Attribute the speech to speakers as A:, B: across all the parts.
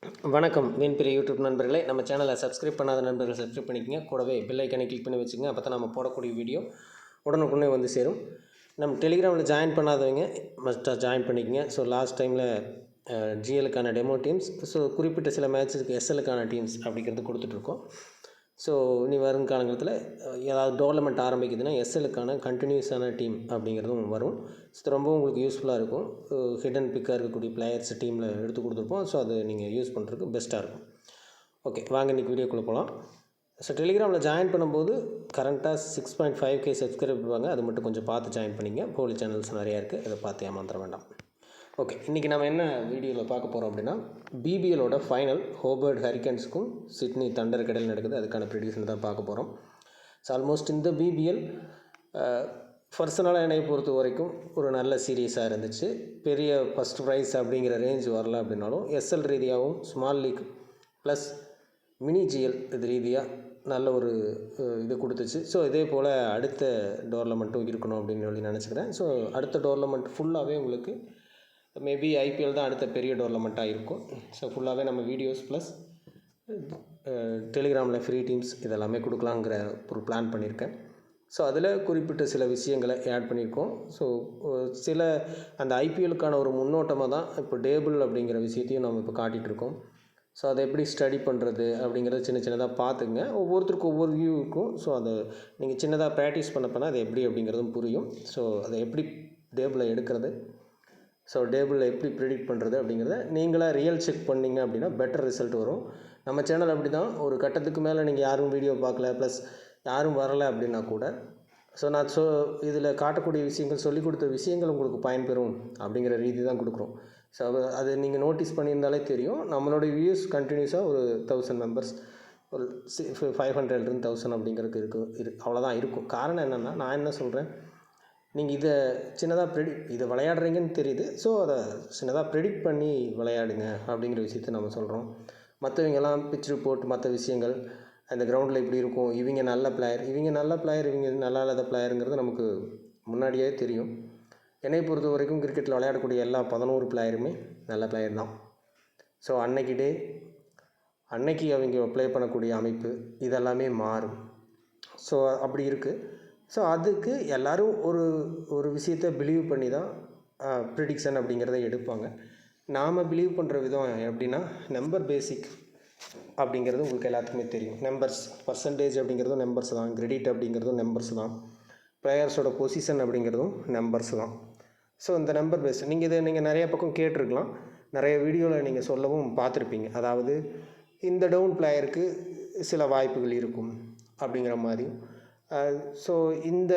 A: வணக்கம் மீன்பிரி யூடியூப் நண்பர்களே, நம்ம சேனலை சப்ஸ்கிரைப் பண்ணாத நண்பர்கள் சப்ஸ்கிரைப் பண்ணிக்கங்க. கூடவே பெல் ஐக்கனை கிளிக் பண்ணி வச்சுங்க. அப்போ தான் நம்ம போடக்கூடிய வீடியோ உடனுக்குடனே வந்து சேரும். நம்ம டெலிகிராமில் ஜாயின் பண்ணாதவங்க மஸ்ட்டாக ஜாயின் பண்ணிக்கங்க. ஸோ லாஸ்ட் டைமில் ஜிஎலுக்கான டெமோ டீம்ஸ், ஸோ குறிப்பிட்ட சில மேட்ச்சுக்கு எஸ்எலுக்கான டீம்ஸ் அப்படிங்கிறது கொடுத்துட்ருக்கோம். ஸோ இனி வரும் காலங்களில் ஏதாவது டோர்னமெண்ட் ஆரம்பிக்குதுன்னா எஸ்எலுக்கான கண்டினியூஸான டீம் அப்படிங்கிறதும் வரும். இது ரொம்பவும் உங்களுக்கு யூஸ்ஃபுல்லாக இருக்கும். ஹிடன் பிக்காக இருக்கக்கூடிய பிளேயர்ஸ் டீமில் எடுத்து கொடுத்துருப்போம். ஸோ அது நீங்கள் யூஸ் பண்ணுறதுக்கு பெஸ்ட்டாக இருக்கும். ஓகே, வாங்க இன்றைக்கி வீடியோக்குள்ளே போகலாம். ஸோ டெலிகிராமில் ஜாயின் பண்ணும்போது கரண்ட்டாக 6.5K சப்ஸ்கிரைப் பண்ணுவாங்க. அது மட்டும் கொஞ்சம் பார்த்து ஜாயின் பண்ணிங்க. போலி சேனல்ஸ் நிறையா இருக்குது, அதை பார்த்து ஏமாந்துட வேண்டாம். ஓகே, இன்றைக்கி நம்ம என்ன வீடியோவில் பார்க்க போகிறோம் அப்படின்னா, பிபிஎலோட ஃபைனல் ஹோபர்ட் ஹரிக்கன்ஸுக்கும் சிட்னி தண்டர் கடையில் நடக்குது. அதுக்கான ப்ரெடிக்ஷன் தான் பார்க்க போகிறோம். ஸோ ஆல்மோஸ்ட் இந்த பிபிஎல் பர்சனலாக என்னை பொறுத்த வரைக்கும் ஒரு நல்ல சீரியஸாக இருந்துச்சு. பெரிய ஃபஸ்ட் ப்ரைஸ் அப்படிங்கிற ரேஞ்ச் வரல அப்படின்னாலும் எஸ்எல் ரீதியாகவும் small league plus mini GL இது ரீதியாக நல்ல ஒரு இது கொடுத்துச்சு. ஸோ இதே போல் அடுத்த டோர்னமெண்ட்டும் இருக்கணும் அப்படின்னு சொல்லி நினச்சிக்கிறேன். ஸோ அடுத்த டோர்னமெண்ட் ஃபுல்லாகவே உங்களுக்கு மேபி ஐபிஎல் தான் அடுத்த பெரிய டோர்னமெண்ட்டாக இருக்கும். ஸோ ஃபுல்லாகவே நம்ம வீடியோஸ் ப்ளஸ் டெலிகிராமில் ஃப்ரீ டீம்ஸ் இதெல்லாமே கொடுக்கலாங்கிற ஒரு பிளான் பண்ணியிருக்கேன். ஸோ அதில் குறிப்பிட்ட சில விஷயங்களை ஆட் பண்ணியிருக்கோம். ஸோ சில அந்த ஐபிஎலுக்கான ஒரு முன்னோட்டமாக தான் இப்போ டேபிள் அப்படிங்கிற விஷயத்தையும் நம்ம இப்போ காட்டிகிட்ருக்கோம். ஸோ அதை எப்படி ஸ்டடி பண்ணுறது அப்படிங்கிறத சின்ன சின்னதாக பார்த்துங்க. ஒவ்வொருத்தருக்கும் ஒவ்வொரு வியூ இருக்கும். ஸோ அதை நீங்கள் சின்னதாக ப்ராக்டிஸ் பண்ண அது எப்படி அப்படிங்கிறதும் புரியும். ஸோ அதை எப்படி டேபிளை எடுக்கிறது, ஸோ டேபிளில் எப்படி ப்ரிடிக்ட் பண்ணுறது அப்படிங்கிறத நீங்களாக ரியல் செக் பண்ணிங்க அப்படின்னா பெட்டர் ரிசல்ட் வரும். நம்ம சேனல் அப்படி தான். ஒரு கட்டத்துக்கு மேலே நீங்கள் யாரும் வீடியோ பார்க்கல ப்ளஸ் யாரும் வரலை அப்படின்னா கூட நான் இதில் காட்டக்கூடிய விஷயங்கள், சொல்லிக் கொடுத்த விஷயங்கள் உங்களுக்கு பயன்பெறும் அப்படிங்கிற ரீதி தான் கொடுக்குறோம். ஸோ அது நீங்கள் நோட்டீஸ் பண்ணியிருந்தாலே தெரியும். நம்மளோட வியூஸ் கண்டினியூஸாக ஒரு 1000 மெம்பர்ஸ், ஒரு 500 1000 அப்படிங்கிறதுக்கு அவ்வளோதான் இருக்கும். காரணம் என்னென்னா, நான் என்ன சொல்கிறேன், நீங்கள் இதை சின்னதாக இதை விளையாடுறீங்கன்னு தெரியுது. ஸோ அதை சின்னதாக ப்ரெடிக்ட் பண்ணி விளையாடுங்க அப்படிங்கிற விஷயத்தை நம்ம சொல்கிறோம். மற்றவங்கெல்லாம் பிச் ரிப்போர்ட் மற்ற விஷயங்கள் அந்த கிரவுண்டில் இப்படி இருக்கும், இவங்க நல்ல பிளேயர், இவங்க நல்லா இல்லாத பிளேயருங்கிறது நமக்கு முன்னாடியே தெரியும். என்னை பொறுத்த வரைக்கும் கிரிக்கெட்டில் விளையாடக்கூடிய எல்லா 11 பிளேயருமே நல்ல பிளேயர் தான். ஸோ அன்னைக்கு அவங்க ப்ளே பண்ணக்கூடிய அமைப்பு இதெல்லாமே மாறும். ஸோ அப்படி இருக்குது. ஸோ அதுக்கு எல்லோரும் ஒரு விஷயத்தை பிலீவ் பண்ணி தான் ப்ரிடிக்ஷன் அப்படிங்கிறத எடுப்பாங்க. நாம் பிலீவ் பண்ணுற விதம் எப்படின்னா, நம்பர் பேசிக் அப்படிங்கிறது உங்களுக்கு எல்லாத்துக்குமே தெரியும். நம்பர்ஸ் பர்சன்டேஜ் அப்படிங்கிறதும் நம்பர்ஸ் தான், கிரெடிட் அப்படிங்கிறதும் நம்பர்ஸ் தான், பிளேயர்ஸோட பொசிஷன் அப்படிங்கிறதும் நம்பர்ஸ் தான். ஸோ இந்த நம்பர் பேஸ் நீங்கள் நிறைய பக்கம் கேட்டிருக்கலாம், நிறைய வீடியோவில் நீங்கள் சொல்லவும் பார்த்துருப்பீங்க. அதாவது இந்த டவுன் பிளேயருக்கு சில வாய்ப்புகள் இருக்கும் அப்படிங்கிற மாதிரி. ஸோ இந்த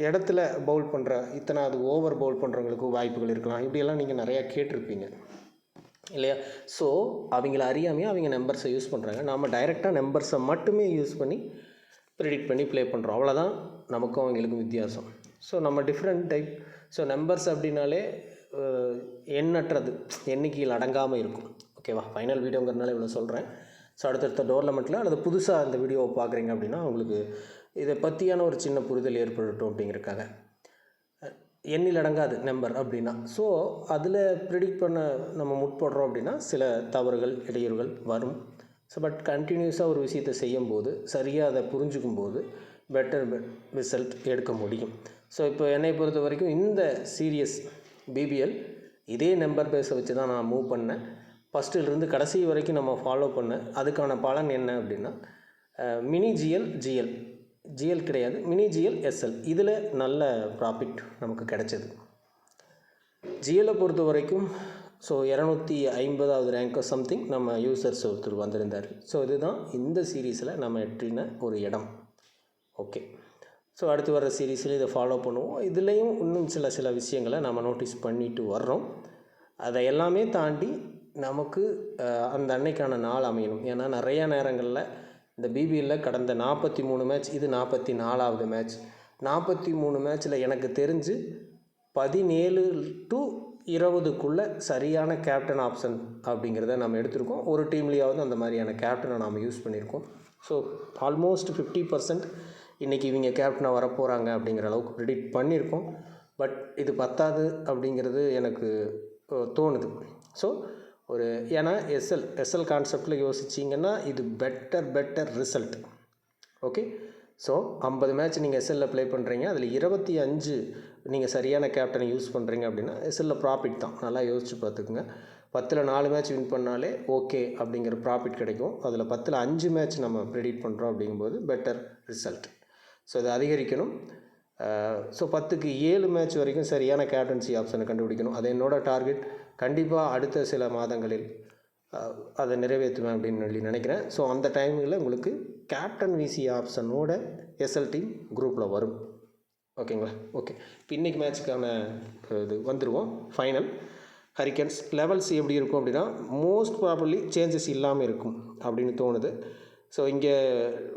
A: இடத்துல பவுல் பண்ணுற இத்தனாவது ஓவர் பவுல் பண்ணுறவங்களுக்கு வாய்ப்புகள் இருக்கலாம், இப்படியெல்லாம் நீங்கள் நிறையா கேட்டிருப்பீங்க இல்லையா? ஸோ அவங்கள அறியாமையே அவங்க நம்பர்ஸை யூஸ் பண்ணுறாங்க. நாம் டைரெக்டாக நம்பர்ஸை மட்டுமே யூஸ் பண்ணி ப்ரெடிக்ட் பண்ணி ப்ளே பண்ணுறோம். அவ்வளோதான் நமக்கும் அவங்களுக்கும் வித்தியாசம். ஸோ நம்ம டிஃப்ரெண்ட் டைப். ஸோ நம்பர்ஸ் அப்படின்னாலே எண்ணற்றது, எண்ணிக்கையில் அடங்காமல் இருக்கும். ஓகேவா? ஃபைனல் வீடியோங்கிறதுனால இவ்வளோ சொல்கிறேன். ஸோ அடுத்தடுத்த டோர்னமெண்ட்டில் அல்லது புதுசாக அந்த வீடியோவை பார்க்குறீங்க அப்படின்னா உங்களுக்கு இதை பற்றியான ஒரு சின்ன புரிதல் ஏற்படட்டும் அப்படிங்கிறதுக்காக. எண்ணில் அடங்காது நம்பர் அப்படின்னா. ஸோ அதில் ப்ரிடிக்ட் பண்ண நம்ம முற்படுறோம் அப்படின்னா சில தவறுகள், இடையூறுகள் வரும். ஸோ பட் கண்டினியூஸாக ஒரு விஷயத்தை செய்யும்போது, சரியாக அதை புரிஞ்சுக்கும்போது பெட்டர் ரிசல்ட் எடுக்க முடியும். ஸோ இப்போ என்னை பொறுத்த வரைக்கும் இந்த சீரியஸ் பிபிஎல் இதே நம்பர் பேஸை வச்சு தான் நான் மூவ் பண்ணேன். ஃபஸ்ட்டிலிருந்து கடைசி வரைக்கும் நம்ம ஃபாலோ பண்ணேன். அதுக்கான பலன் என்ன அப்படின்னா, மினி ஜிஎல் கிடையாது, மினி ஜிஎல் எஸ்எல், இதில் நல்ல ப்ராஃபிட் நமக்கு கிடைச்சது. ஜிஎலை பொறுத்த வரைக்கும் 250வது ரேங்க்கோ சம்திங் நம்ம யூசர்ஸ் ஒருத்தர் வந்திருந்தார். ஸோ இதுதான் இந்த சீரீஸில் நம்ம எட்டின ஒரு இடம். ஓகே, ஸோ அடுத்து வர சீரீஸில் இதை ஃபாலோ பண்ணுவோம். இதுலேயும் இன்னும் சில விஷயங்களை நம்ம நோட்டீஸ் பண்ணிட்டு வர்றோம். அதை எல்லாமே தாண்டி நமக்கு அந்த அன்னைக்கான நாள் அமையணும். ஏன்னா நிறையா நேரங்களில் இந்த பிபிஎல்லில் கடந்த 43 மேட்ச், இது 44வது மேட்ச். 43 மேட்ச்சில் எனக்கு தெரிஞ்சு 17 to 20க்குள்ளே சரியான கேப்டன் ஆப்ஷன் அப்படிங்கிறத நம்ம எடுத்திருக்கோம். ஒரு டீம்லேயாவது அந்த மாதிரியான கேப்டனை நாம் யூஸ் பண்ணியிருக்கோம். ஸோ ஆல்மோஸ்ட் 50% இன்றைக்கி இவங்க கேப்டனாக வரப்போகிறாங்க அப்படிங்கிற அளவுக்கு ப்ரிடிக்ட் பண்ணியிருக்கோம். பட் இது பத்தாது அப்படிங்கிறது எனக்கு தோணுது. ஸோ ஒரு ஏன்னா எஸ்எல் கான்செப்டில் யோசிச்சிங்கன்னா இது better result. Okay, so 50 match நீங்கள் எஸ்எல்லில் ப்ளே பண்ணுறீங்க, அதில் 25 நீங்கள் சரியான கேப்டனை யூஸ் பண்ணுறீங்க அப்படின்னா எஸ்எல்லில் ப்ராஃபிட் தான். நல்லா யோசிச்சு பார்த்துக்குங்க. 10ல் 4 மேட்ச் வின் பண்ணாலே ஓகே அப்படிங்கிற ப்ராஃபிட் கிடைக்கும். அதில் 10ல் 5 மேட்ச் நம்ம ப்ரெடிக்ட் பண்ணுறோம் அப்படிங்கும்போது பெட்டர் ரிசல்ட். ஸோ இதை அதிகரிக்கணும். ஸோ 10க்கு 7 மேட்ச் வரைக்கும் சரியான கேப்டன்சி ஆப்ஷனை கண்டுபிடிக்கணும். அது என்னோடய டார்கெட். கண்டிப்பாக அடுத்த சில மாதங்களில் அதை நிறைவேற்றுவேன் அப்படின்னு சொல்லி நினைக்கிறேன். ஸோ அந்த டைமில் உங்களுக்கு கேப்டன் விசி ஆப்ஷனோட எஸ்எல் டீம் குரூப்பில் வரும். ஓகேங்களா? ஓகே, இப்போ இன்றைக்கி மேட்ச்சுக்கான இது வந்துடுவோம். ஃபைனல் ஹரிக்கன்ஸ் லெவல்ஸ் எப்படி இருக்கும் அப்படின்னா மோஸ்ட் ப்ராபப்ளி சேஞ்சஸ் இல்லாமல் இருக்கும் அப்படின்னு தோணுது. ஸோ இங்கே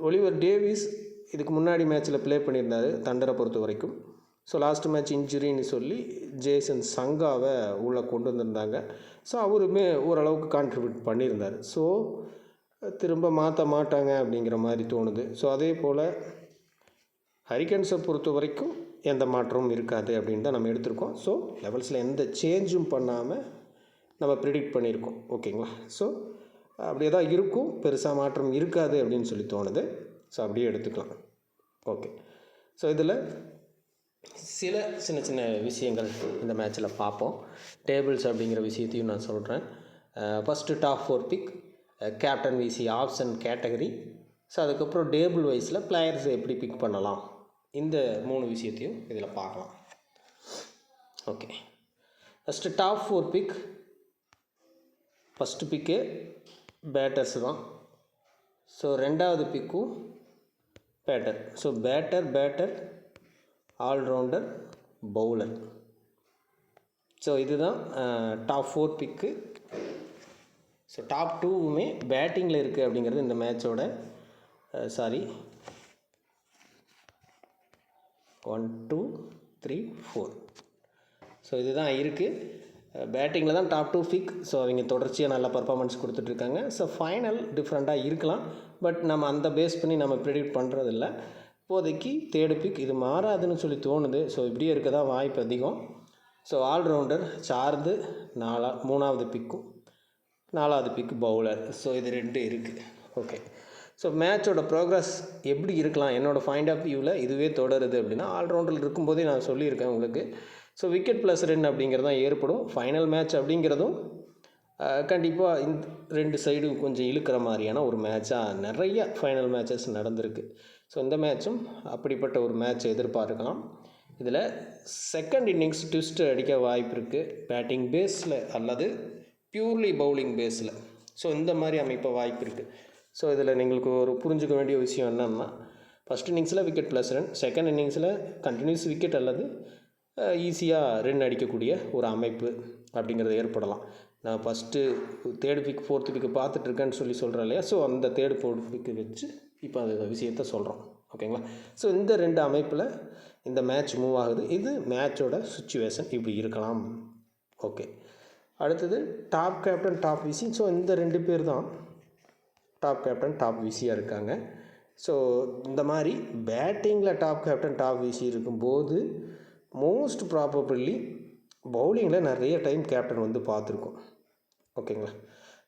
A: ஒலிவர் டேவிஸ் இதுக்கு முன்னாடி மேட்ச்சில் ப்ளே பண்ணியிருந்தார் தண்டரை பொறுத்த வரைக்கும். ஸோ லாஸ்ட் மேட்ச் இன்ஜுரின்னு சொல்லி ஜேசன் சங்காவை உள்ளே கொண்டு வந்திருந்தாங்க. ஸோ அவருமே ஓரளவுக்கு கான்ட்ரிபியூட் பண்ணியிருந்தார். ஸோ திரும்ப மாற்ற மாட்டாங்க அப்படிங்கிற மாதிரி தோணுது. ஸோ அதே போல் ஹரிக்கன்ஸை பொறுத்த வரைக்கும் எந்த மாற்றமும் இருக்காது அப்படின்னு தான் நம்ம எடுத்திருக்கோம். ஸோ லெவல்ஸில் எந்த சேஞ்சும் பண்ணாமல் நம்ம ப்ரிடிக்ட் பண்ணியிருக்கோம். ஓகேங்களா? ஸோ அப்படியே தான் இருக்கும், பெருசாக மாற்றம் இருக்காது அப்படின்னு சொல்லி தோணுது. ஸோ அப்படியே எடுத்துக்கலாம். ஓகே, ஸோ இதில் சில சின்ன விஷயங்கள் இந்த மேட்ச்சில் பார்ப்போம். டேபிள்ஸ் அப்படிங்கிற விஷயத்தையும் நான் சொல்கிறேன். ஃபஸ்ட்டு டாப் 4 பிக், கேப்டன் விசி ஆப்ஷன் கேட்டகரி. ஸோ அதுக்கப்புறம் டேபிள் வைஸில் பிளேயர்ஸை எப்படி பிக் பண்ணலாம், இந்த 3 விஷயத்தையும் இதில் பார்க்கலாம். Okay, first top 4 pick. First பிக்கே பேட்டர்ஸ் தான். ஸோ ரெண்டாவது பிக்கும் batter. So batter allrounder bowler. So இதுதான் டாப் 4 பிக்கு. ஸோ டாப் 2வுமே பேட்டிங்கில் இருக்குது அப்படிங்கிறது இந்த மேட்சோட 1 2 3 4. ஸோ இதுதான் இருக்குது. பேட்டிங்கில் தான் டாப் 2 பிக். ஸோ அவங்க தொடர்ச்சியாக நல்ல பர்ஃபார்மன்ஸ் கொடுத்துட்ருக்காங்க. ஸோ ஃபைனல் டிஃப்ரெண்ட்டாக இருக்கலாம், பட் நம்ம அந்த பேஸ் பண்ணி நம்ம ப்ரெடிக்ட் பண்ணுறதில்ல. இப்போதைக்கு தேர்டு பிக் இது மாறாதுன்னு சொல்லி தோணுது. ஸோ இப்படியே இருக்க தான் வாய்ப்பு அதிகம். ஸோ ஆல்ரவுண்டர் சார்ந்து 3வது பிக்கும் 4வது பிக்கு பவுலர். ஸோ இது 2 இருக்குது. ஓகே, ஸோ மேட்சோட ப்ரோக்ரஸ் எப்படி இருக்கலாம் என்னோடய பாயிண்ட் ஆஃப் வியூவில் இதுவே தொடருது அப்படின்னா ஆல்ரவுண்டர் இருக்கும்போதே நான் சொல்லியிருக்கேன் உங்களுக்கு. ஸோ விக்கெட் ப்ளஸ் ரன் அப்படிங்கிறது தான் ஏற்படும். ஃபைனல் மேட்ச் அப்படிங்கிறதும் கண்டிப்பாக இந்த 2 சைடும் கொஞ்சம் இழுக்கிற மாதிரியான ஒரு மேட்சாக நிறைய ஃபைனல் மேட்சஸ் நடந்திருக்கு. ஸோ இந்த மேட்சும் அப்படிப்பட்ட ஒரு மேட்ச் எதிர்பார்க்கலாம். இதில் செகண்ட் இன்னிங்ஸ் ட்விஸ்ட் அடிக்க வாய்ப்பு இருக்குது, பேட்டிங் பேஸில் அல்லது பியூர்லி பவுலிங் பேஸில். ஸோ இந்த மாதிரி அமைப்ப வாய்ப்பு இருக்குது. ஸோ இதில் நீங்களுக்கு ஒரு புரிஞ்சுக்க வேண்டிய விஷயம் என்னென்னா, ஃபஸ்ட் இன்னிங்ஸில் விக்கெட் ப்ளஸ் ரன், செகண்ட் இன்னிங்ஸில் கண்டினியூஸ் விக்கெட் அல்லது ஈஸியாக ரன் அடிக்கக்கூடிய ஒரு அமைப்பு அப்படிங்கிறது ஏற்படலாம். நான் ஃபஸ்ட்டு தேர்டு பிக் 4th பிக்கு பார்த்துட்ருக்கேன்னு சொல்கிறேன் இல்லையா? ஸோ அந்த தேர்டு 4th பிக்கு வச்சு இப்போ அந்த விஷயத்த சொல்கிறோம். ஓகேங்களா? ஸோ இந்த 2 அமைப்பில் இந்த மேட்ச் மூவ் ஆகுது. இது மேட்சோட சுச்சுவேஷன் இப்படி இருக்கலாம். ஓகே, அடுத்தது டாப் கேப்டன் டாப் விசி. ஸோ இந்த 2 பேர் தான் டாப் கேப்டன் டாப் விசியாக இருக்காங்க. ஸோ இந்த மாதிரி பேட்டிங்கில் டாப் கேப்டன் டாப் விசி இருக்கும்போது மோஸ்ட் ப்ராபபிளி பவுலிங்கில் நிறைய டைம் கேப்டன் வந்து பார்த்துருக்கோம். ஓகேங்களா?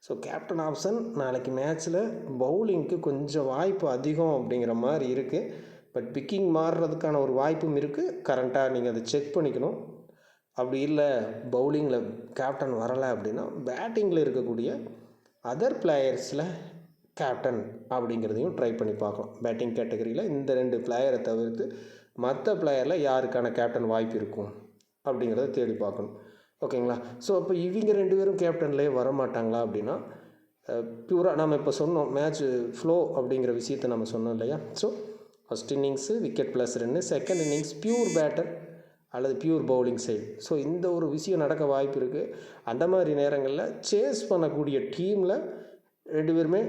A: ஸோ கேப்டன் ஆப்ஷன் நாளைக்கு மேட்ச்சில் பவுலிங்க்கு கொஞ்சம் வாய்ப்பு அதிகம் அப்படிங்கிற மாதிரி இருக்குது. பட் பிக்கிங் மாறுறதுக்கான ஒரு வாய்ப்பும் இருக்குது. கரண்ட்டாக நீங்கள் அதை செக் பண்ணிக்கணும். அப்படி இல்லை பவுலிங்கில் கேப்டன் வரலை அப்படின்னா பேட்டிங்கில் இருக்கக்கூடிய அதர் பிளேயர்ஸில் கேப்டன் அப்படிங்கிறதையும் ட்ரை பண்ணி பார்க்கலாம். பேட்டிங் கேட்டகரியில் இந்த 2 பிளேயரை தவிர்த்து மற்ற பிளேயரில் யாருக்கான கேப்டன் வாய்ப்பு இருக்கும் அப்படிங்கிறத தேடி பார்க்கணும். ஓகேங்களா? ஸோ அப்போ இவங்க 2 பேரும் கேப்டன்லேயே வரமாட்டாங்களா அப்படின்னா பியூராக நம்ம இப்போ சொன்னோம் மேட்ச் ஃப்ளோ அப்படிங்கிற விஷயத்தை நம்ம சொன்னோம் இல்லையா? So first innings wicket plus run, second innings pure batter அல்லது பியூர் பவுலிங் சைடு. ஸோ இந்த ஒரு விஷயம் நடக்க வாய்ப்பு இருக்குது. அந்த மாதிரி நேரங்களில் சேஸ் பண்ணக்கூடிய டீமில் 2 பேருமே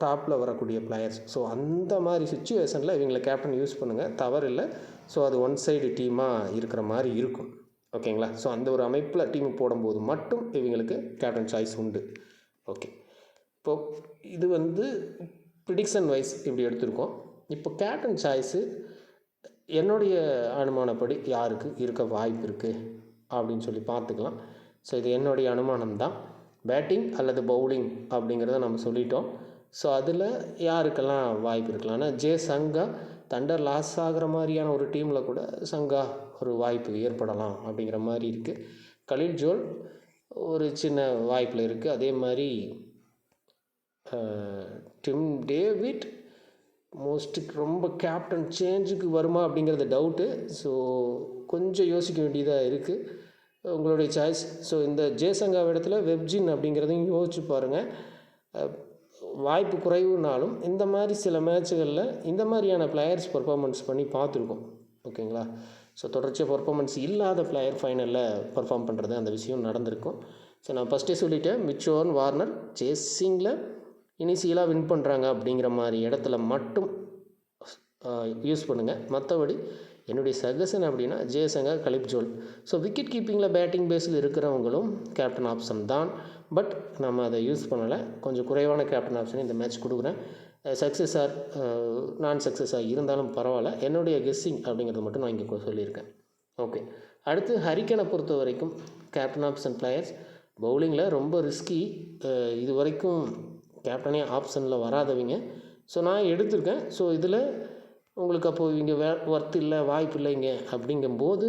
A: டாப்பில் வரக்கூடிய பிளேயர்ஸ். ஸோ அந்த மாதிரி சுச்சுவேஷனில் இவங்களை கேப்டன் யூஸ் பண்ணுங்கள், தவறில்லை. ஸோ அது ஒன் சைடு டீமாக இருக்கிற மாதிரி இருக்கும். ஓகேங்களா? ஸோ அந்த ஒரு அமைப்பில் டீம் போடும்போது மட்டும் இவங்களுக்கு கேப்டன் சாய்ஸ் உண்டு. ஓகே, இப்போது இது வந்து ப்ரிடிக்ஷன் வைஸ் இப்படி எடுத்திருக்கோம். இப்போ கேப்டன் சாய்ஸு என்னுடைய அனுமானப்படி யாருக்கு இருக்க வாய்ப்பு இருக்குது அப்படின்னு சொல்லி பார்த்துக்கலாம். ஸோ இது என்னுடைய அனுமானம் தான். பேட்டிங் அல்லது பவுலிங் அப்படிங்கிறத நம்ம சொல்லிட்டோம். ஸோ அதில் யாருக்கெல்லாம் வாய்ப்பு இருக்கலாம்? ஆனால் ஜே சங்கா தண்டர் லாஸ் ஆகிற மாதிரியான ஒரு டீமில் கூட சங்கா ஒரு வாய்ப்பு ஏற்படலாம் அப்படிங்கிற மாதிரி இருக்குது. கலில் ஜோல் ஒரு சின்ன வாய்ப்பில் இருக்குது. அதே மாதிரி டிம் டேவிட் ரொம்ப கேப்டன் சேஞ்சுக்கு வருமா அப்படிங்கிறது டவுட்டு. ஸோ கொஞ்சம் யோசிக்க வேண்டியதாக இருக்குது. உங்களுடைய சாய்ஸ். ஸோ இந்த ஜேசங்கா இடத்துல வெப்ஜின் அப்படிங்கிறதையும் யோசிச்சு பாருங்கள். வாய்ப்பு குறைவுனாலும் இந்த மாதிரி சில மேட்சுகளில் இந்த மாதிரியான பிளேயர்ஸ் பர்ஃபார்மன்ஸ் பண்ணி பார்த்துருக்கோம். ஓகேங்களா? ஸோ தொடர்ச்சியாக பர்ஃபார்மன்ஸ் இல்லாத பிளேயர் ஃபைனலில் பர்ஃபார்ம் பண்ணுறது அந்த விஷயம் நடந்திருக்கும். ஸோ நான் ஃபஸ்ட்டே சொல்லிட்டேன், மிச்சோன் வார்னர் சேஸிங்கில் இனிஷியலாக வின் பண்ணுறாங்க அப்படிங்கிற மாதிரி இடத்துல மட்டும் யூஸ் பண்ணுங்கள். மற்றபடி என்னுடைய சஜஷன் அப்படின்னா ஜேசங்கா, கலிப் ஜோல். ஸோ விக்கெட் கீப்பிங்கில் பேட்டிங் பேஸில் இருக்கிறவங்களும் கேப்டன் ஆப்ஷன் தான். பட் நம்ம அதை யூஸ் பண்ணலை. கொஞ்சம் குறைவான கேப்டன் ஆப்ஷன் இந்த மேட்ச் கொடுக்குறேன். சக்ஸஸ் ஆர் நான் சக்ஸஸாக இருந்தாலும் பரவாயில்ல. என்னுடைய கெஸ்ஸிங் அப்படிங்கிறது மட்டும் நான் இங்கே சொல்லியிருக்கேன். ஓகே, அடுத்து ஹரிக்கனை பொறுத்த வரைக்கும் கேப்டன் ஆப்ஷன் பிளேயர்ஸ் பவுலிங்கில் ரொம்ப ரிஸ்கி. இது வரைக்கும் கேப்டனே ஆப்ஷனில் வராதவங்க. ஸோ நான் எடுத்திருக்கேன். ஸோ இதில் உங்களுக்கு அப்போது இங்கே ஒர்த் இல்லை, வாய்ப்பு இல்லைங்க அப்படிங்கும்போது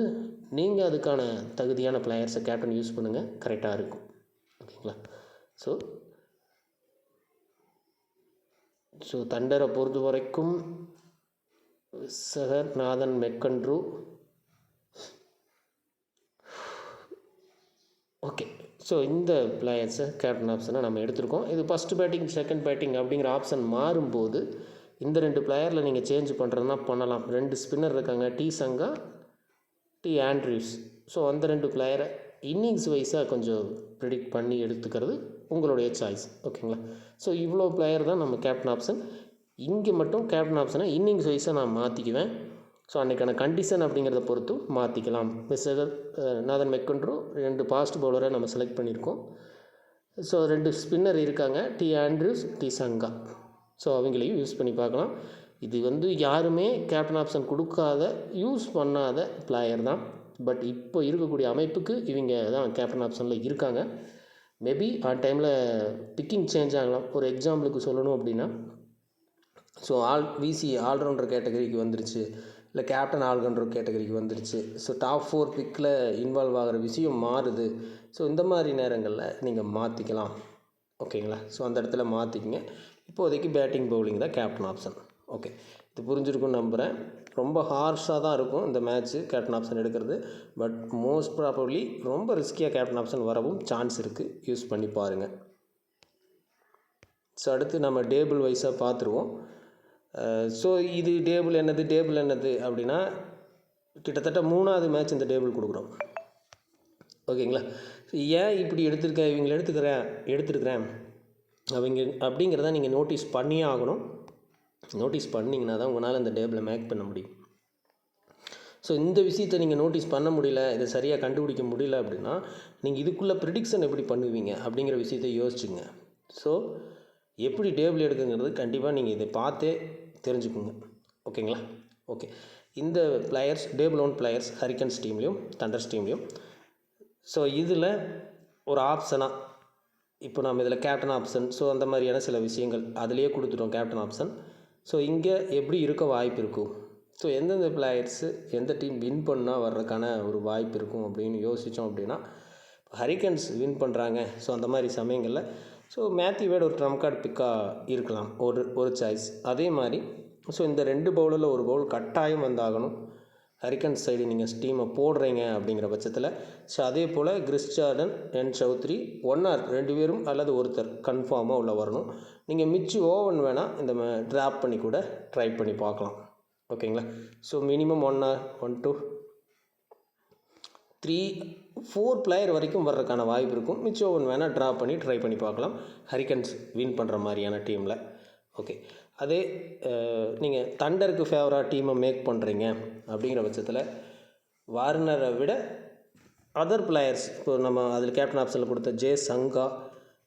A: நீங்கள் அதுக்கான தகுதியான பிளேயர்ஸை கேப்டன் யூஸ் பண்ணுங்கள், கரெக்டாக இருக்கும். ஓகேங்களா? ஸோ தண்டரை பொறுத்த வரைக்கும் சஹர், நாதன் மெக்கன்ட்ரூ. ஓகே, ஸோ இந்த பிளேயர்ஸை கேப்டன் ஆப்ஷனை நம்ம எடுத்திருக்கோம். இது ஃபஸ்ட்டு பேட்டிங் செகண்ட் பேட்டிங் அப்படிங்கிற ஆப்ஷன் மாறும்போது இந்த 2 பிளேயரில் நீங்கள் சேஞ்ச் பண்ணுறதுனா பண்ணலாம். 2 ஸ்பின்னர் இருக்காங்க, டி சங்கா, டி ஆண்ட்ரியூஸ். ஸோ அந்த 2 பிளேயரை இன்னிங்ஸ் வைஸாக கொஞ்சம் ப்ரிடிக்ட் பண்ணி எடுத்துக்கிறது உங்களுடைய சாய்ஸ். ஓகேங்களா? ஸோ இவ்வளோ பிளேயர் தான் நம்ம கேப்டன் ஆப்ஷன். இங்கே மட்டும் கேப்டன் ஆப்ஷனை இன்னிங்ஸ் வைஸாக நான் மாற்றிக்குவேன். ஸோ அன்றைக்கான கண்டிஷன் அப்படிங்கிறத பொறுத்து மாற்றிக்கலாம். மிஸ்ஸர் நாதன் மெக்கன்ட்ரோ 2 ஃபாஸ்ட் பவுலரை நம்ம செலக்ட் பண்ணியிருக்கோம். ஸோ 2 ஸ்பின்னர் இருக்காங்க, டி ஆண்ட்ரியூஸ், டி சங்கா. ஸோ அவங்களையும் யூஸ் பண்ணி பார்க்கலாம். இது யாருமே கேப்டன் ஆப்ஷன் கொடுக்காத, யூஸ் பண்ணாத பிளேயர் தான். பட் இப்போ இருக்கக்கூடிய அமைப்புக்கு இவங்க தான் கேப்டன் ஆப்ஷனில் இருக்காங்க. மேபி ஆ டைமில் பிக்கிங் சேஞ்ச் ஆகலாம். ஒரு எக்ஸாம்பிளுக்கு சொல்லணும் அப்படின்னா, ஸோ விசி ஆல்ரவுண்டர் கேட்டகரிக்கு வந்துருச்சு, இல்லை கேப்டன் ஆல்ரவுண்டர் கேட்டகரிக்கு வந்துருச்சு. ஸோ டாப் 4 பிக்கில் இன்வால்வ் ஆகிற விஷயம் மாறுது. ஸோ இந்த மாதிரி நேரங்களில் நீங்கள் மாற்றிக்கலாம். ஓகேங்களா? ஸோ அந்த இடத்துல மாற்றிக்கிங்க. இப்போதைக்கு பேட்டிங் பவுலிங் தான் கேப்டன் ஆப்ஷன். ஓகே, இது புரிஞ்சிருக்குன்னு நம்புகிறேன். ரொம்ப ஹார்ஷாக தான் இருக்கும் இந்த மேட்ச்சு கேப்டன் ஆப்ஷன் எடுக்கிறது. பட் மோஸ்ட் ப்ராபப்ளி ரொம்ப ரிஸ்கியாக கேப்டன் ஆப்ஷன் வரவும் சான்ஸ் இருக்குது. யூஸ் பண்ணி பாருங்கள். ஸோ அடுத்து நம்ம டேபிள் வைஸாக பார்த்துருவோம். ஸோ இது டேபிள் என்னது அப்படின்னா, கிட்டத்தட்ட 3வது மேட்ச் இந்த டேபிள் கொடுக்குறோம். ஓகேங்களா? ஏன் இப்படி இவங்களை எடுத்துருக்கிறேன் அவங்க அப்படிங்கிறத நீங்கள் நோட்டீஸ் பண்ணியே ஆகணும். நோட்டீஸ் பண்ணிங்கன்னா தான் உங்களால் இந்த டேபிளை மேக் பண்ண முடியும். ஸோ இந்த விஷயத்தை நீங்கள் நோட்டீஸ் பண்ண முடியல, இதை சரியாக கண்டுபிடிக்க முடியல அப்படின்னா நீங்கள் இதுக்குள்ளே ப்ரிடிக்ஷன் எப்படி பண்ணுவீங்க அப்படிங்கிற விஷயத்தை யோசிச்சுங்க. ஸோ எப்படி டேபிள் எடுக்குங்கிறது கண்டிப்பாக நீங்கள் இதை பார்த்தே தெரிஞ்சுக்குங்க. ஓகேங்களா? ஓகே, இந்த பிளேயர்ஸ் டேபிள் 1 பிளேயர்ஸ் ஹரிக்கன்ஸ் டீம்லேயும் தண்டர்ஸ் டீம்லேயும். ஸோ இதில் ஒரு ஆப்ஷனாக இப்போ நம்ம இதில் கேப்டன் ஆப்ஷன், ஸோ அந்த மாதிரியான சில விஷயங்கள் அதிலேயே கொடுத்துட்டோம் கேப்டன் ஆப்ஷன். ஸோ இங்கே எப்படி இருக்க வாய்ப்பு இருக்கும், ஸோ எந்தெந்த பிளேயர்ஸு எந்த டீம் வின் பண்ணால் வர்றதுக்கான ஒரு வாய்ப்பு இருக்கும் அப்படின்னு யோசித்தோம் அப்படின்னா, ஹரிக்கன்ஸ் வின் பண்ணுறாங்க. ஸோ அந்த மாதிரி சமயங்களில் ஸோ மேத்யூ வேட் ஒரு ட்ரம் கார்டு பிக்காக இருக்கலாம், ஒரு சாய்ஸ். அதே மாதிரி ஸோ இந்த 2 பவுலரில் ஒரு பவுல் கட்டாயம் வந்தாகணும். ஹரிக்கன்ஸ் சைடு நீங்கள் டீமை போடுறீங்க அப்படிங்கிற பட்சத்தில். ஸோ அதே போல் கிறிஸ் ஜார்டன், என் சௌத்ரி 1 ஆர் 2 பேரும் அல்லது ஒருத்தர் கன்ஃபார்மாக உள்ள வரணும். நீங்கள் மிச்சு ஓவன் வேணால் இந்த ட்ராப் பண்ணி கூட ட்ரை பண்ணி பார்க்கலாம். ஓகேங்களா? So minimum 1 or 1 to 3, 4 player வரைக்கும் வர்றதுக்கான வாய்ப்பு இருக்கும். மிச்சு ஓவன் வேணால் ட்ராப் பண்ணி ட்ரை பண்ணி பார்க்கலாம் ஹரிக்கன்ஸ் வின் பண்ணுற மாதிரியான டீமில். ஓகே, அதே நீங்கள் தண்டருக்கு ஃபேவராக டீமை மேக் பண்ணுறீங்க அப்படிங்கிற பட்சத்தில் வார்னரை விட அதர் பிளேயர்ஸ், இப்போ நம்ம அதில் கேப்டன் ஆப்ஷனில் கொடுத்த ஜே சங்கா,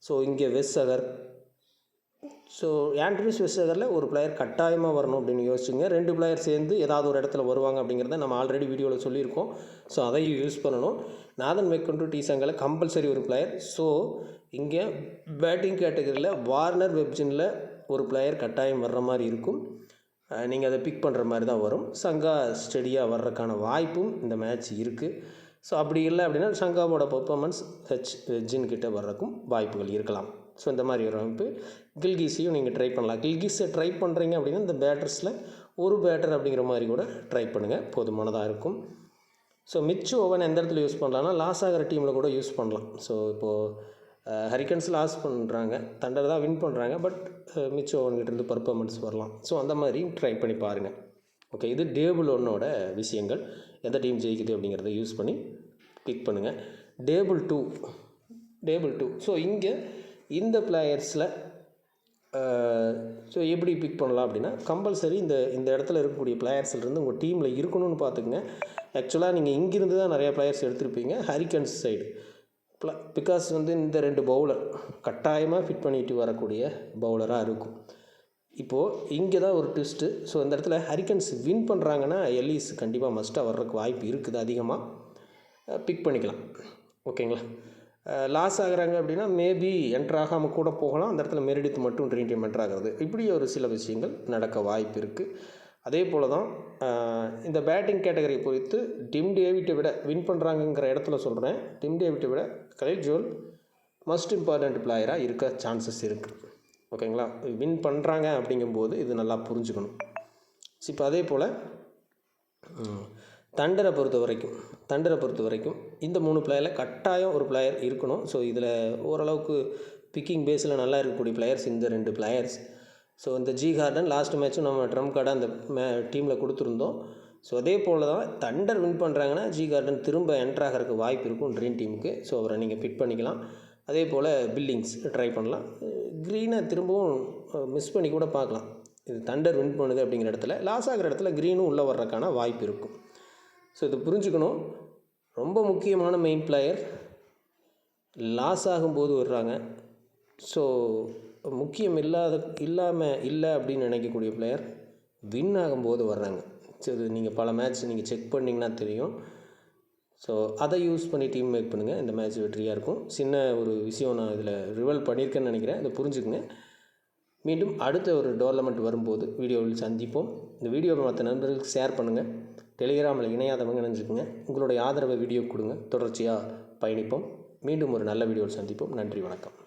A: ஸோ இங்கே வெஸ்ஸகர், ஸோ ஆண்ட்ரியூஸ் வெஸ்ஸகரில் ஒரு பிளேயர் கட்டாயமாக வரணும் அப்படின்னு யோசிச்சுங்க. 2 பிளேயர் சேர்ந்து ஏதாவது ஒரு இடத்துல வருவாங்க அப்படிங்கிறத நம்ம ஆல்ரெடி வீடியோவில் சொல்லியிருக்கோம். ஸோ அதையும் யூஸ் பண்ணணும். நாதன் மெக்கன்ட்ரூ, டி சங்காவில் கம்பல்சரி ஒரு பிளேயர். ஸோ இங்கே பேட்டிங் கேட்டகரியில் வார்னர் வெப்ஜினில் ஒரு பிளேயர் கட்டாயம் வர்ற மாதிரி இருக்கும். நீங்கள் அதை பிக் பண்ணுற மாதிரி தான் வரும். சங்கா ஸ்டெடியாக வர்றதுக்கான வாய்ப்பும் இந்த மேட்ச் இருக்குது. ஸோ அப்படி இல்லை அப்படின்னா சங்காவோட பர்ஃபார்மன்ஸ் வெப்ஜின் கிட்ட வர்றதுக்கும் வாய்ப்புகள் இருக்கலாம். ஸோ இந்த மாதிரி ஒரு அமைப்பு. கில்கிஸையும் நீங்கள் ட்ரை பண்ணலாம். கில்கிஸை ட்ரை பண்ணுறீங்க அப்படின்னா இந்த பேட்டர்ஸில் ஒரு பேட்டர் அப்படிங்கிற மாதிரி கூட ட்ரை பண்ணுங்கள், போதுமானதாக இருக்கும். ஸோ மிச் ஓவன் எந்த இடத்துல யூஸ் பண்ணலாம்னா லாஸ் ஆகிற டீமில் கூட யூஸ் பண்ணலாம். ஸோ இப்போது ஹரிக்கன்ஸ் லாஸ் பண்ணுறாங்க, தண்டர் தான் வின் பண்ணுறாங்க, பட் மிச் ஓவன்கிட்டேருந்து பர்ஃபார்மன்ஸ் வரலாம். ஸோ அந்த மாதிரி ட்ரை பண்ணி பாருங்கள். ஓகே, இது டேபிள் 1ஓட விஷயங்கள். எந்த டீம் ஜெயிக்குது அப்படிங்கிறத யூஸ் பண்ணி கிளிக் பண்ணுங்கள். டேபிள் 2. ஸோ இங்கே இந்த பிளேயர்ஸில் ஸோ எப்படி பிக் பண்ணலாம் அப்படின்னா கம்பல்சரி இந்த இடத்துல இருக்கக்கூடிய பிளேயர்ஸ்லேருந்து உங்கள் டீமில் இருக்கணும்னு பார்த்துக்குங்க. ஆக்சுவலாக நீங்கள் இங்கிருந்து தான் நிறையா பிளேயர்ஸ் எடுத்திருப்பீங்க ஹரிக்கன்ஸ் சைடு. பிகாஸ் இந்த 2 பவுலர் கட்டாயமாக ஃபிட் பண்ணிட்டு வரக்கூடிய பவுலராக இருக்கும். இப்போது இங்கே தான் ஒரு ட்விஸ்ட்டு. ஸோ இந்த இடத்துல ஹரிக்கன்ஸ் வின் பண்ணுறாங்கன்னா எல்லிஸ் கண்டிப்பாக மஸ்ட்டாக வர்றதுக்கு வாய்ப்பு இருக்குது, அதிகமாக பிக் பண்ணிக்கலாம். ஓகேங்களா. லாஸ் ஆகுறாங்க அப்படின்னா மேபி என்ட்ரு ஆகாமல் கூட போகலாம். அந்த இடத்துல மெரிடித் மட்டும் ட்ரீம் டீம் என்ட்ரு ஆகிறது, இப்படி ஒரு சில விஷயங்கள் நடக்க வாய்ப்பு இருக்குது. அதே போல் தான் இந்த பேட்டிங் கேட்டகரி குறித்து டிம் டேவிட்டை விட வின் பண்ணுறாங்கங்கிற இடத்துல சொல்கிறேன். டிம் டேவிட்டை விட கலில் ஜோல் மஸ்ட் இம்பார்ட்டண்ட் பிளேயராக இருக்க சான்சஸ் இருக்குது. ஓகேங்களா. வின் பண்ணுறாங்க அப்படிங்கும்போது இது நல்லா புரிஞ்சுக்கணும். இப்போ அதே போல் தண்டரை பொறுத்த வரைக்கும் இந்த 3 பிளேயரில் கட்டாயம் ஒரு பிளேயர் இருக்கணும். ஸோ இதில் ஓரளவுக்கு பிக்கிங் பேஸில் நல்லா இருக்கக்கூடிய பிளேயர்ஸ் இந்த 2 பிளேயர்ஸ். ஸோ இந்த ஜி கார்டன் லாஸ்ட் மேட்ச்சும் நம்ம ட்ரம் கார்டை அந்த டீமில் கொடுத்துருந்தோம். ஸோ அதே போல் தான் தண்டர் வின் பண்ணுறாங்கன்னா ஜி கார்டன் திரும்ப என்ட்ரு ஆகிறதுக்கு வாய்ப்பு இருக்கும் ட்ரீம் டீமுக்கு. ஸோ அவரை நீங்கள் ஃபிட் பண்ணிக்கலாம். அதே போல் பில்லிங்ஸ் ட்ரை பண்ணலாம். க்ரீனை திரும்பவும் மிஸ் பண்ணி கூட பார்க்கலாம். இது தண்டர் வின் பண்ணுது அப்படிங்கிற இடத்துல லாஸ் ஆகிற இடத்துல க்ரீனும் உள்ளே வர்றதுக்கான வாய்ப்பு இருக்கும். ஸோ இது புரிஞ்சுக்கணும். ரொம்ப முக்கியமான மெயின் பிளேயர் லாஸ் ஆகும்போது வர்றாங்க. ஸோ முக்கியம் இல்லை அப்படின்னு நினைக்கக்கூடிய பிளேயர் வின் ஆகும்போது வர்றாங்க. ஸோ இது நீங்கள் பல மேட்ச் நீங்கள் செக் பண்ணிங்கன்னா தெரியும். ஸோ அதை யூஸ் பண்ணி டீம் மேக் பண்ணுங்கள். இந்த மேட்ச் வெற்றியாக இருக்கும். சின்ன ஒரு விஷயம் நான் இதில் ரிவல் பண்ணியிருக்கேன்னு நினைக்கிறேன், இதை புரிஞ்சுக்குங்க. மீண்டும் அடுத்த ஒரு டோர்னமெண்ட் வரும்போது வீடியோவில் சந்திப்போம். இந்த வீடியோவை மற்ற நண்பர்களுக்கு ஷேர் பண்ணுங்கள். டெலிகிராமில் இணையாதவங்க நினைச்சுக்குங்க. உங்களுடைய ஆதரவை வீடியோ கொடுங்க. தொடர்ச்சியாக பயணிப்போம். மீண்டும் ஒரு நல்ல வீடியோவில் சந்திப்போம். நன்றி, வணக்கம்.